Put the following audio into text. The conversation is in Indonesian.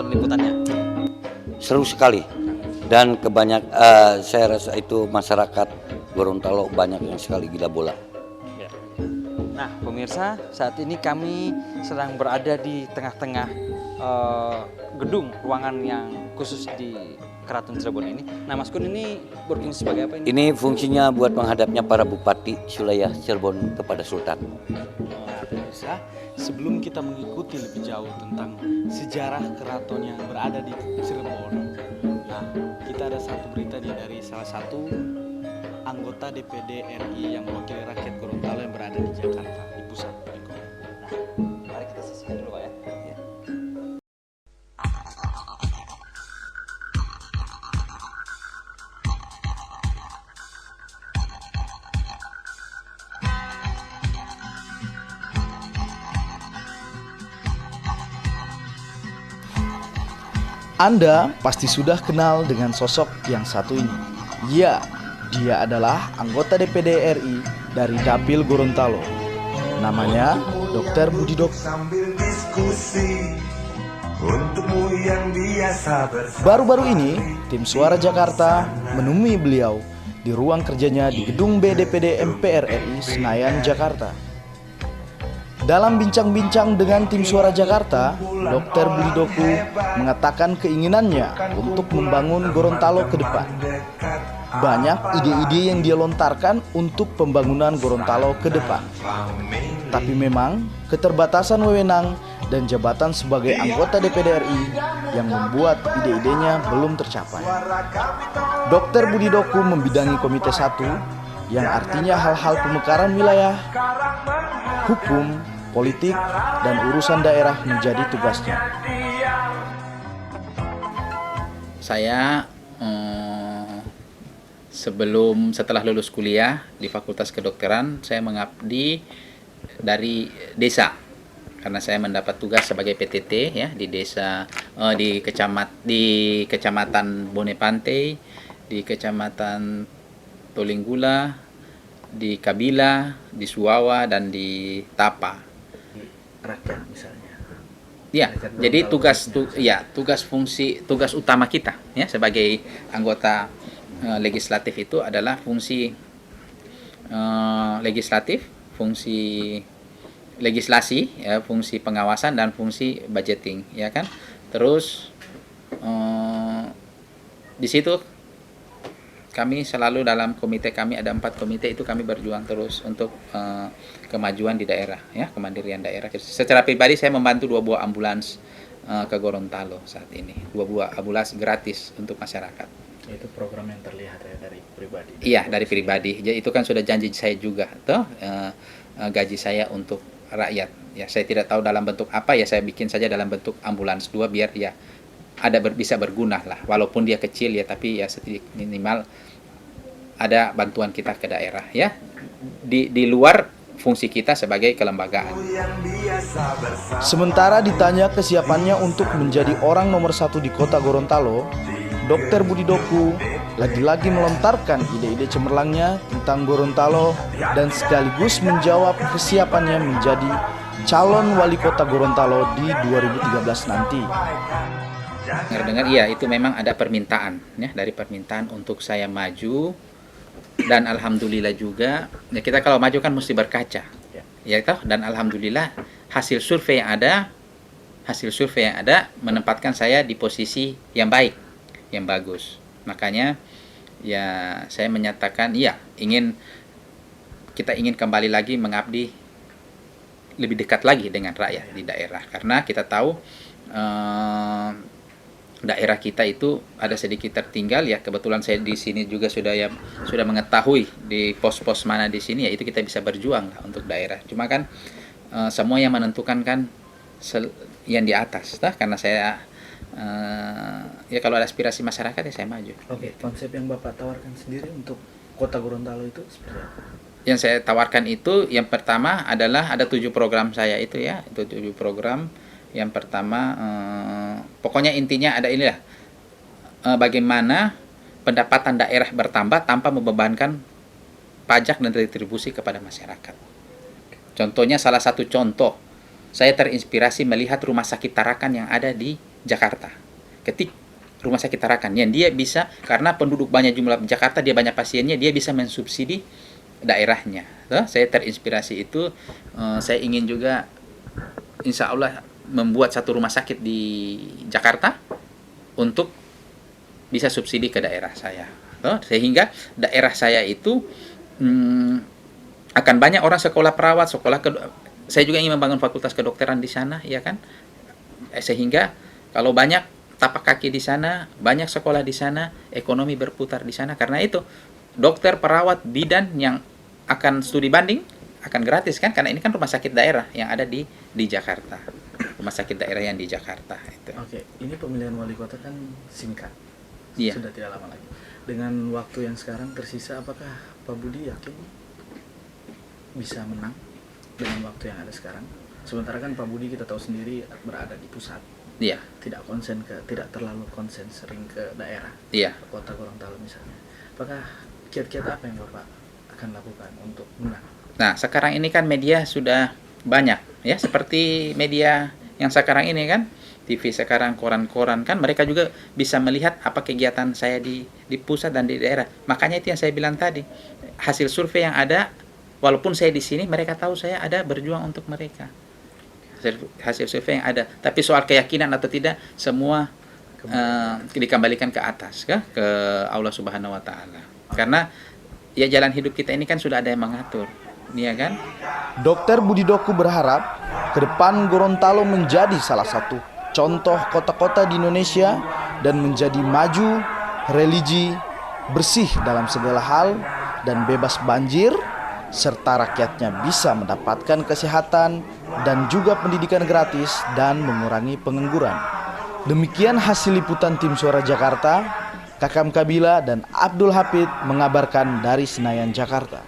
nonton liputannya? Seru sekali. Dan saya rasa itu masyarakat Gorontalo banyak yang sekali gila bola. Ya. Nah, pemirsa, saat ini kami sedang berada di tengah-tengah gedung ruangan yang khusus di Keraton Cirebon ini. Nah, Mas Kun ini berfungsi sebagai apa ini? Ini fungsinya buat menghadapnya para bupati wilayah Cirebon kepada Sultan. Nah, pemirsa, sebelum kita mengikuti lebih jauh tentang sejarah keraton yang berada di Cirebon, nah, kita ada satu berita nih dari salah satu anggota DPD RI yang mewakili rakyat Gorontalo yang berada di Jakarta, di pusat. Nah, mari kita saksikan dulu, Pak ya. Anda pasti sudah kenal dengan sosok yang satu ini. Ya, dia adalah anggota DPD RI dari Dapil Gorontalo. Namanya Dr. Budi Doku. Baru-baru ini, tim Suara Jakarta menemui beliau di ruang kerjanya di gedung B DPD MPR RI Senayan, Jakarta. Dalam bincang-bincang dengan tim Suara Jakarta, Dr. Budi Doku mengatakan keinginannya untuk membangun Gorontalo ke depan. Banyak ide-ide yang dia lontarkan untuk pembangunan Gorontalo ke depan. Tapi memang keterbatasan wewenang dan jabatan sebagai anggota DPD RI yang membuat ide-idenya belum tercapai. Dr. Budi Doku membidangi Komite 1 yang artinya hal-hal pemekaran wilayah, hukum, politik, dan urusan daerah menjadi tugasnya. Saya setelah lulus kuliah di Fakultas Kedokteran, saya mengabdi dari desa karena saya mendapat tugas sebagai PTT ya di desa di Kecamatan Bone Pantai, di Kecamatan Tolinggula, di Kabila, di Suwawa, dan di Tapa. Rakyat misalnya. Ya, jadi tugas utama kita ya sebagai anggota legislatif itu adalah fungsi legislatif, fungsi legislasi, ya, fungsi pengawasan dan fungsi budgeting, ya kan. Terus di situ kami selalu dalam komite kami ada 4 komite itu kami berjuang terus untuk kemajuan di daerah ya, kemandirian daerah. Secara pribadi saya membantu 2 buah ambulans ke Gorontalo saat ini, 2 buah ambulans gratis untuk masyarakat. Itu program yang terlihat ya dari pribadi. Iya, dari pribadi. Jadi itu kan sudah janji saya juga toh gaji saya untuk rakyat. Ya, saya tidak tahu dalam bentuk apa ya, saya bikin saja dalam bentuk ambulans 2 biar ya bisa berguna lah, walaupun dia kecil ya, tapi ya sedikit minimal ada bantuan kita ke daerah ya di luar fungsi kita sebagai kelembagaan. Sementara ditanya kesiapannya untuk menjadi orang nomor 1 di kota Gorontalo, Dr. Budi Doku lagi-lagi melontarkan ide-ide cemerlangnya tentang Gorontalo dan sekaligus menjawab kesiapannya menjadi calon wali kota Gorontalo di 2013 nanti. Dengar iya, itu memang ada permintaan ya, dari permintaan untuk saya maju, dan alhamdulillah juga ya, kita kalau maju kan mesti berkaca ya toh, dan alhamdulillah hasil survei yang ada menempatkan saya di posisi yang baik, yang bagus. Makanya ya saya menyatakan iya, kita ingin kembali lagi mengabdi lebih dekat lagi dengan rakyat di daerah, karena kita tahu daerah kita itu ada sedikit tertinggal ya. Kebetulan saya di sini juga sudah mengetahui di pos-pos mana di sini ya, itu kita bisa berjuang lah untuk daerah. Cuma kan semua yang menentukan kan yang di atas, karena saya ya kalau ada aspirasi masyarakat ya saya maju. Oke, konsep yang Bapak tawarkan sendiri untuk kota Gorontalo itu seperti apa? Yang saya tawarkan itu yang pertama adalah ada 7 program saya itu ya, itu 7 program. Yang pertama, pokoknya intinya ada inilah, bagaimana pendapatan daerah bertambah tanpa membebankan pajak dan retribusi kepada masyarakat. Contohnya, salah satu contoh, saya terinspirasi melihat rumah sakit Tarakan yang ada di Jakarta. Ketik Rumah Sakit Tarakan yang dia bisa, karena penduduk banyak jumlah Jakarta, dia banyak pasiennya, dia bisa mensubsidi daerahnya. Saya terinspirasi itu, saya ingin juga insya Allah membuat satu rumah sakit di Jakarta untuk bisa subsidi ke daerah saya. Sehingga daerah saya itu akan banyak orang sekolah perawat, saya juga ingin membangun fakultas kedokteran di sana, ya kan? Sehingga kalau banyak tapak kaki di sana, banyak sekolah di sana, ekonomi berputar di sana. Karena itu dokter, perawat, bidan yang akan studi banding akan gratis kan, karena ini kan rumah sakit daerah yang ada di Jakarta, rumah sakit daerah yang di Jakarta itu. Oke, ini pemilihan wali kota kan singkat, Iya. sudah tidak lama lagi. Dengan waktu yang sekarang tersisa, apakah Pak Budi yakin bisa menang dengan waktu yang ada sekarang? Sementara kan Pak Budi kita tahu sendiri berada di pusat, Iya, tidak terlalu konsen sering ke daerah, iya. ke kota Gorontalo misalnya. Apakah kiat-kiat apa yang Bapak akan lakukan untuk menang? Nah, sekarang ini kan media sudah banyak, ya, seperti media yang sekarang ini kan, TV sekarang, koran-koran kan, mereka juga bisa melihat apa kegiatan saya di pusat dan di daerah. Makanya itu yang saya bilang tadi, hasil survei yang ada, walaupun saya di sini, mereka tahu saya ada berjuang untuk mereka. Hasil survei yang ada, tapi soal keyakinan atau tidak, semua dikembalikan ke atas, ke Allah Subhanahu Wa Taala. Karena ya jalan hidup kita ini kan sudah ada yang mengatur, ya kan? Dr. Budi Doku berharap ke depan Gorontalo menjadi salah satu contoh kota-kota di Indonesia dan menjadi maju, religi, bersih dalam segala hal, dan bebas banjir, serta rakyatnya bisa mendapatkan kesehatan dan juga pendidikan gratis dan mengurangi pengangguran. Demikian hasil liputan Tim Suara Jakarta. Kakam Kabila dan Abdul Hafid mengabarkan dari Senayan, Jakarta.